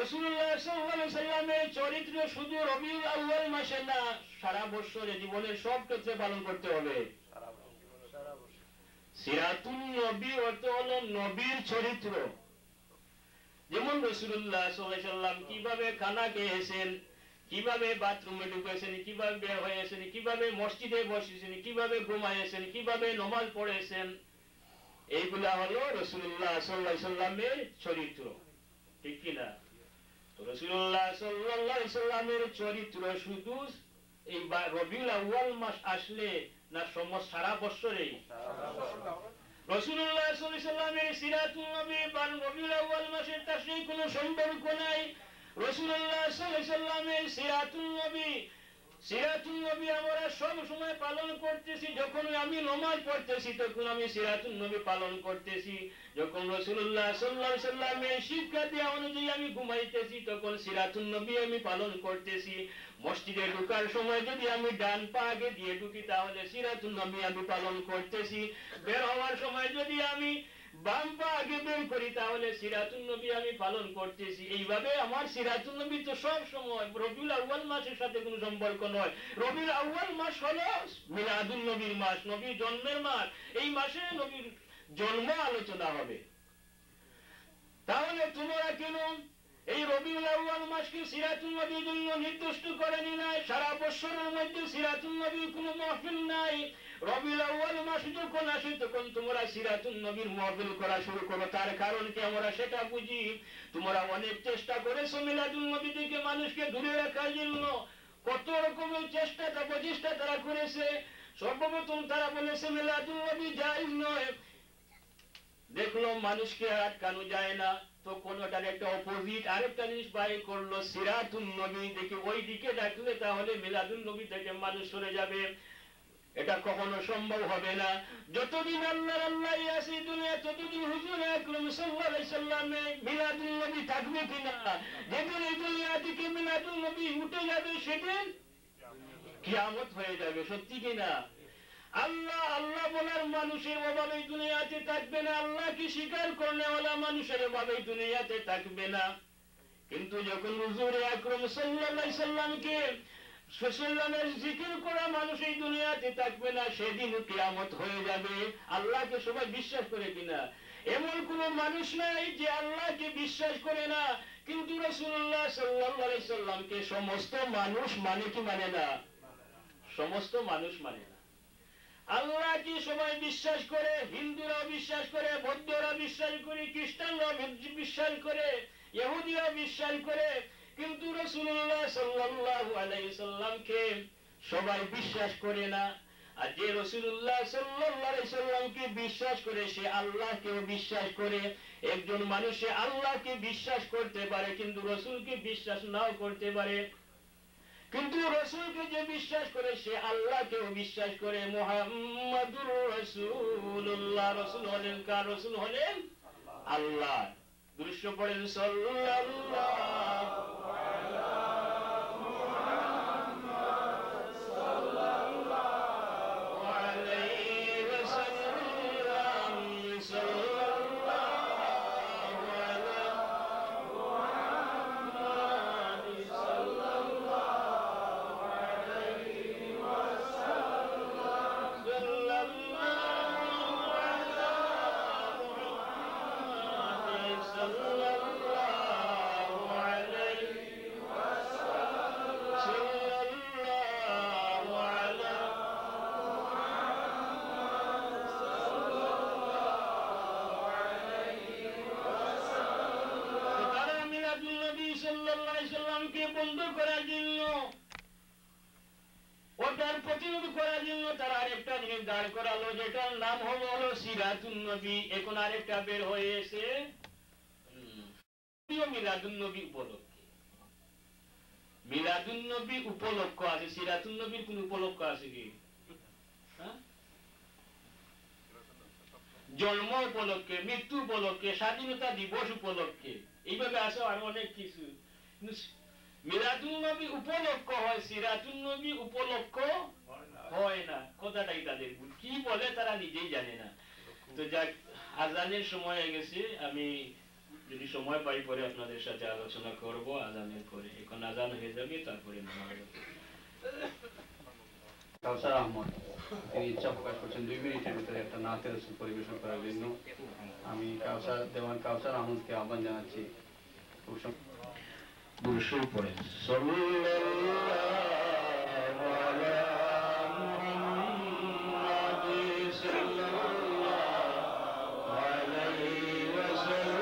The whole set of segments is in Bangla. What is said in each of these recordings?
রাসূলুল্লাহ সাল্লাল্লাহু আলাইহি সাল্লামের চরিত্র শুধু রবিউল আউয়াল মাসে না, সারা বছরে জীবনের সব ক্ষেত্রে পালন করতে হবে। সিরাতুন নবী অর্থ হলো নবীর চরিত্র। যেমন রাসূলুল্লাহ সাল্লাল্লাহু আলাইহি সাল্লাম কিভাবে খানা খেয়েছেন, কিভাবে বাথরুমে ঢুকেছেন, কিভাবে বের হয়েছেন, কিভাবে মসজিদে বসেছেন, কিভাবে ঘুমাইছেন, কিভাবে নামাজ পড়েছেন, এইগুলা হলো রাসূলুল্লাহ সাল্লাল্লাহু আলাইহি সাল্লামের চরিত্র, ঠিক কি না? রাসূলুল্লাহ সাল্লাল্লাহু আলাইহি সাল্লামের চরিত্র শুধু এই রবিউল আউয়াল মাস আসলে না, সারা বছরে রাসূলুল্লাহ সাল্লাল্লাহু আলাইহি সাল্লামের সিরাতুন নবী বা রবিউল আউয়াল মাসের তার সাথে কোনো সম্পর্ক নাই। রাসূলুল্লাহ সাল্লাল্লাহু আলাইহি সাল্লামের সিরাতুন নবী আমরা সব সময় পালন করতেছি। যখন আমি নামাজ পড়তেছি তখন আমি সিরাতুন নবী পালন করতেছি। যখন রাসূলুল্লাহ সাল্লাল্লাহু আলাইহি সাল্লামের শিক্ষা দেওয়া অনুযায়ী আমি ঘুমাইতেছি তখন সিরাতুন নবী আমি পালন করতেছি। মসজিদে ঢোকার সময় যদি আমি ডান পা আগে দিয়ে ঢুকি তাহলে সিরাতুন নবী আমি পালন করতেছি। বের হওয়ার সময় যদি আমি বাম পা আগে বের করি তাহলে সিরাতুন নবী আমি পালন করতেছি। এইভাবে আমার সিরাতুন নবী তো সব সময়, রবিউল আউয়াল মাসের সাথে কোনো সম্পর্ক নয়। রবিউল আউয়াল মাস হলো মিলাদুন নবীর মাস, নবীর জন্মের মাস। এই মাসে নবীর জন্ম আলোচনা হবে। তাহলে তোমরা কেন এই রবিউল আউয়াল মাসকে সিরাতুন নবীর জন্য নির্দিষ্ট করে নাই? সারা বছরের মধ্যে সিরাতুন নবীর কোনো মাহফিল নাই। রবিউল আউয়াল মাস যখন আসে তখন তোমরা সিরাতুন নবীর মাহফিল করা শুরু করো। তার কারণ কি আমরা সেটা বুঝি। তোমরা অনেক চেষ্টা করেছো মিলাদুন নবী থেকে মানুষকে দূরে রাখার জন্য, কত রকমের প্রচেষ্টা তারা করেছে। সর্বপ্রথম তারা বলেছে মিলাদুন নবী জায়েজ নয়, দেখলো মানুষকে আটকানো যায় না, তো কোনটার একটা অপোজিট আরেকটা জিনিস বাইর করলো সিরাতুন নবী, দেখি ওই দিকে ডাকলে তাহলে মিলাদুন নবী থেকে মানুষ সরে যাবে। এটা কখনো সম্ভব হবে না। যতদিন আল্লাহর আল্লাহ আছে দুনিয়া ততদিন হুজুর আকরাম সাল্লাল্লাহু আলাইহি সাল্লামে মিলাদুন নবী থাকবে কিনা? যেদিন এই দুনিয়া থেকে মিলাদুন নবী উঠে যাবে সেদিন কিয়ামত হয়ে যাবে, সত্যি কিনা? আল্লাহ আল্লাহ বলার মানুষের অভাবে দুনিয়াতে থাকবে না, আল্লাহকে স্বীকার করনেওয়ালা মানুষের অভাবে দুনিয়াতে থাকবে না। কিন্তু যখন হুজুর আকরাম সাল্লাল্লাহু আলাইহি সাল্লামকে সাল্লামের জিকির করা মানুষ এই দুনিয়াতে থাকবে না, সেদিন কিয়ামত হয়ে যাবে। আল্লাহকে সবাই বিশ্বাস করে কিনা? এমন কোন মানুষ নাই যে আল্লাহকে বিশ্বাস করে না। কিন্তু রাসূলুল্লাহ সাল্লাল্লাহু আলাইহি সাল্লামকে সমস্ত মানুষ মানে কি মানে না? সমস্ত মানুষ মানে না। আল্লাহকে সবাই বিশ্বাস করে, হিন্দুরা বিশ্বাস করে, বৌদ্ধরা বিশ্বাস করে, খ্রিস্টানরা বিশ্বাস করে, ইহুদিরা বিশ্বাস করে, কিন্তু রাসূলুল্লাহ সাল্লাল্লাহু আলাইহি সাল্লামকে সবাই বিশ্বাস করে না। আর যে রাসূলুল্লাহ সাল্লাল্লাহু আলাইহি সাল্লামকে বিশ্বাস করে সে আল্লাহকেও বিশ্বাস করে। একজন মানুষ আল্লাহকে বিশ্বাস করতে পারে কিন্তু রাসূলকে বিশ্বাস নাও করতে পারে। কিন্তু রাসূলকে যে বিশ্বাস করে সে আল্লাহকেও বিশ্বাস করে। মুহাম্মাদুর রাসূলুল্লাহ, রাসূল হলেন কার? রাসূল হলেন আল্লাহ। দৃশ্য পড়েন সাল্লাল্লাহু আলা মুহাম্মাদ সাল্লাল্লাহু আলাইহি ওয়াসাল্লাম, সাল্লাল্লাহু আলা মুহাম্মাদ সাল্লাল্লাহু আলাইহি ওয়াসাল্লাম, সাল্লাল্লাহু আলা মুহাম্মাদ সাল্লাল্লাহু আলাইহি ওয়াসাল্লাম, সাল্লাল্লাহু আলা মুহাম্মাদ সাল্লাল্লাহু আলাইহি ওয়াসাল্লাম। তারা মিলাদুন নবী সাল্লাল্লাহু আলাইহি সাল্লামকে বন্ধ করার জন্য, ওটার প্রতিরোধ করার জন্য তারা আরেকটা জিনিস দাঁড় করালো, যেটার নাম হলো সিরাতুন নবী। এখন আরেকটা বের হয়েছে মিলাদুন নবী উপলক্ষে। মিলাদুন নবী উপলক্ষ আছে, সিরাতুন নবীর কোন উপলক্ষ আছে কি? জন্ম উপলক্ষে, মৃত্যু উপলক্ষে, স্বাধীনতা দিবস উপলক্ষে, এইভাবে আছে আরো অনেক কিছু। মিলাদুন নবী উপলক্ষ হয়, সিরাতুন নবী উপলক্ষ হয় না। কথাটাই তাদের কি বলে তারা নিজেই জানে না। তো যাক, আজানের সময় হয়ে গেছে, আমি যদি সময় পাই পরে আপনাদের সাথে আলোচনা করব আজানের পরে। এখন আজান হয়ে যাবে, তারপরে নামাজ হবে। কাউসার আহমদ তিনি ইচ্ছা প্রকাশ করছেন 2 মিনিটের ভিতরে একটা নাতের রাসূল পরিবেশন করার জন্য। আমি দেওয়ান কাউসার আহমদকে আহ্বান জানাচ্ছি। খুব দুরূদ পড়েন। সাল্লাল্লাহু আলা মুহাম্মাদ সাল্লাল্লাহু আলাইহি ওয়াসাল্লাম।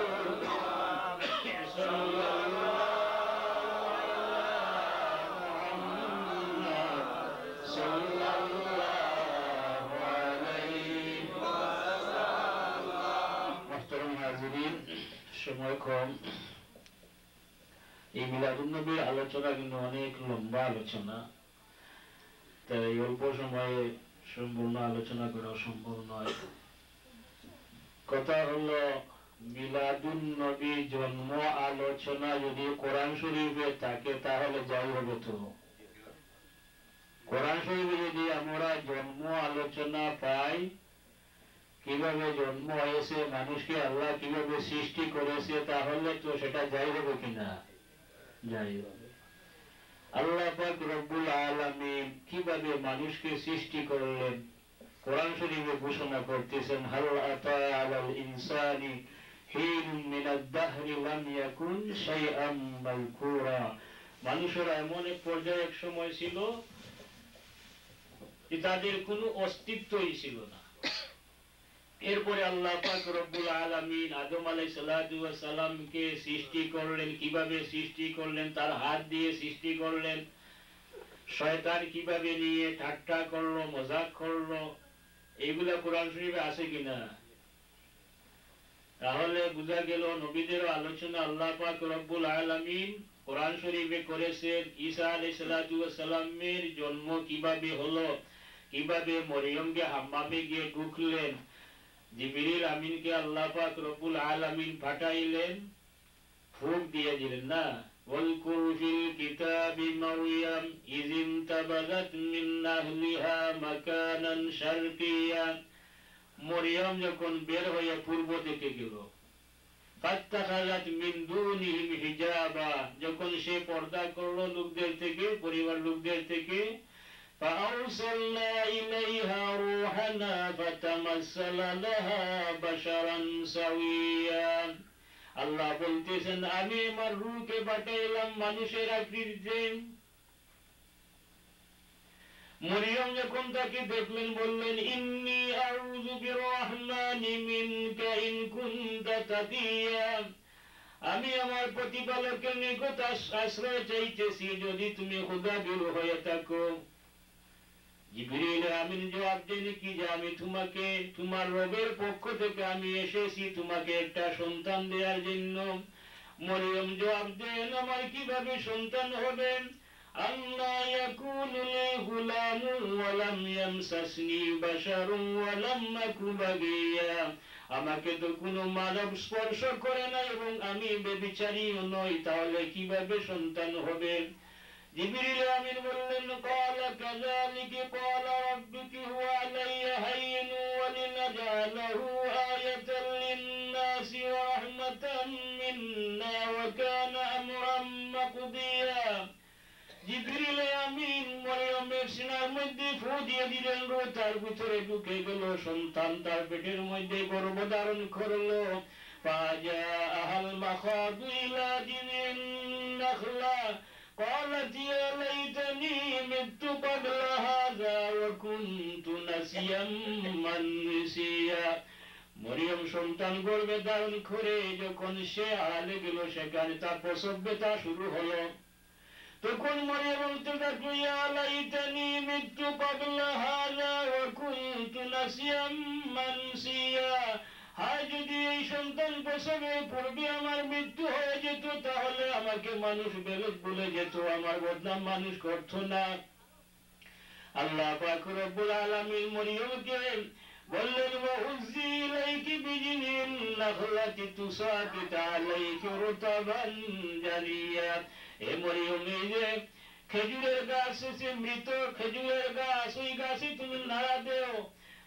সময় কম, এই মিলাদুন নবীর আলোচনা কিন্তু অনেক লম্বা আলোচনা, তাই অল্প সময়ে সম্পূর্ণ আলোচনা করা সম্ভব নয়। কথা হলো, মিলাদুন নবী জন্ম আলোচনা যদি কোরআন শরীফে থাকে তাহলে যাই হবে। তো কোরআন শরীফে যদি আমরা জন্ম আলোচনা পাই, কিভাবে জন্ম হয়েছে, মানুষকে আল্লাহ কিভাবে সৃষ্টি করেছে, তাহলে তো সেটা যাই হবে কিনা? যাই হবে। আল্লাহ পাক রব্বুল আলামিন কিভাবে মানুষকে সৃষ্টি করলেন কোরআন শরীফে ঘোষণা করতেছেন, হাল আতা আলাল ইনসানি হিনুম মিনাদ দাহরি লাম ইয়াকুন শাইআম মাযকুরা। মানুষের এমন এক পর্যায়ে এক সময় ছিল যে তাদের কোনো অস্তিত্বই ছিল না। এরপরে আল্লাহ পাক রব্বুল আলামিন আদম আলাইহিস সালাতু ওয়াস সালামকে সৃষ্টি করলেন। কিভাবে সৃষ্টি করলেন? তার হাত দিয়ে সৃষ্টি করলেন। শয়তান কিভাবে নিয়ে ঠাট্টা করলো, মজাক করলো, এইগুলা কোরআন শরীফে আছে কিনা? তাহলে বোঝা গেল নবীদের আলোচনা আল্লাহ পাক রব্বুল আলামিন কোরআন শরীফে করেছেন। ঈসা আলাইহিস সালাতু ওয়াস সালামের জন্ম কিভাবে হলো, কিভাবে মরিয়মকে হাম্মামে গিয়ে ঢুকলেন, জিবরিল আমিনকে আল্লাহ পাক রব্বুল আলামিন পাঠাইলেন, ফুঁক দিয়ে দিলেন না। ওয়ালকুর ফিল কিতাবি মারইয়াম ইয ইনতাবাযাত মিন আহলিহা মাকানান শারকিয়া। মরিয়ম যখন বের হয়ে পূর্ব দিকে গেল, ফাত্তাখাযাত মিন দুনিহিম হিজাবা, যখন সে পর্দা করলো লোকদের থেকে, পরিবার লোকদের থেকে, فأرسلنا إليها روحنا فتمثل لها بشرا سويا। আল্লাহ বলতেছেন, আমি আমার রূহকে পাঠাইলাম মানুষের আকৃতিতে। মরিয়ম যখন তাকে দেখলেন বললেন, ইন্নী আউযু বিররহমানি মিনকা ইন কুনতা তাকিয়া, আমি আমার প্রতিপালকের নিকট আশ্রয় চাইতেছি যদি তুমি খোদাবীর হয়ে থাকো। জিবরিল আমিন জবাব দেন কি, যে আমি তোমাকে তোমার রবের পক্ষ থেকে আমি এসেছি তোমাকে একটা সন্তান দেওয়ার জন্য। মরিয়ম জবাব দেন, আমার কিভাবে সন্তান হবে? আল্লাহ ইয়াকুনু লি গুলামুন ওয়া লাম ইয়ামসাসনি বাশারুন ওয়া লাম আকু বাগিয়া, আমাকে তো কোনো মানব স্পর্শ করে না এবং আমি ব্যভিচারীও নই, তাহলে কিভাবে সন্তান হবে? জিবরিল আমিন বললেন, قال كذلك قال ربك هو علي هين ولنجعله آية للناس ورحمة منا وكان أمرا مقضيا। জিবরিল আমিন মরিয়মের সিনার মধ্যে ফু দিয়ে দিলেন, তার ভিতরে ঢুকে গেল, সন্তান তার পেটের মধ্যে গর্ভধারণ করলো। ফাজাআহাল মাখাদু ইলা জিনিন নাখলা قالت يا ليتني مت قبل هذا وكنت نسيا منسيا। মরিয়ম সন্তান গর্ভে ধারণ করে যখন সে আড়ালে গেল, সেখানে তার প্রসব ব্যথা শুরু হলো। তখন মরিয়ম বলতে থাকলো, ইয়া লাইতানি মিতু ক্বাবলা হাযা ওয়া কুনতু নাসিয়াম মানসিয়া, হায় যদি এই সন্তান প্রসবের পূর্বে আমার মৃত্যু হয়ে যেত, তাহলে আমাকে মানুষ বেলক বলে যেত, আমার বদনাম মানুষ করত না। আল্লাহ পাক রব্বুল আলামিন মরিয়মকে বললেন, ওয়া উযি ইলাইকি বিজিনিন নাখলাতি তুসাকিত আলাইকি রুতাবান জানিয়া। এ মরিয়ম, এই যে খেজুরের গাছ আছে, মৃত খেজুরের গাছ, ওই গাছে তুমি নাড়া দেও,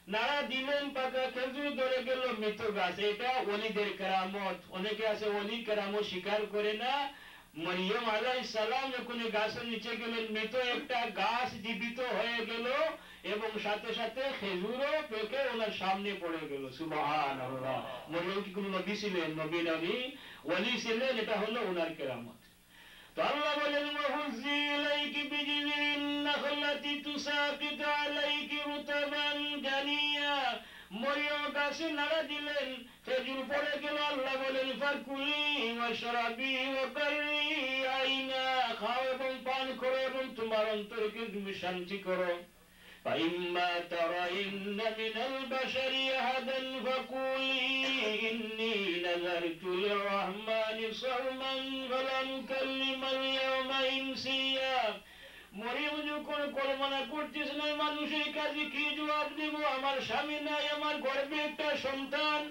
নাড়া দিলেন, পাকা খেজুর ধরে গেল মৃত গাছ। এটা ওলিদের কেরামত। অনেকে আছে ওলি কেরামত স্বীকার করে না। মরিয়ম আলাইহিস সালাম যখন গাছের নিচে গেলেন, মৃত একটা গাছ জীবিত হয়ে গেল এবং সাথে সাথে খেজুরও পেকে ওনার সামনে পড়ে গেল। সুবহানাল্লাহ। মরিয়ম কি কোন নবী ছিলেন? নবী নবী ওলি ছিলেন। এটা হলো ওনার কেরামত। তো আল্লাহ বলেন, ওয়াহুজ্জি ইলাইকি বিজিনিন নাখলাতি তুসাকিত আলাইকি রুতাবান জানিয়া। মরিয়ম গাছে নাড়া দিলেন, খেজুর পড়ে গেল। আল্লাহ বলেন, ফাকুলি ওয়াশরাবি ওয়াকাররি আইনা, খাও এবং পান করো এবং তোমার অন্তরকে তুমি শান্তি করো। فإما ترين من البشر أحدا فقولي إني نذرت للرحمن صوما فلن أكلم اليوم إنسيا। মরিয়ম যখন কল্পনা করতেছিলেন মানুষের কাছে কি জবাব দেব, আমার স্বামী নাই, আমার গর্ভে একটা সন্তান।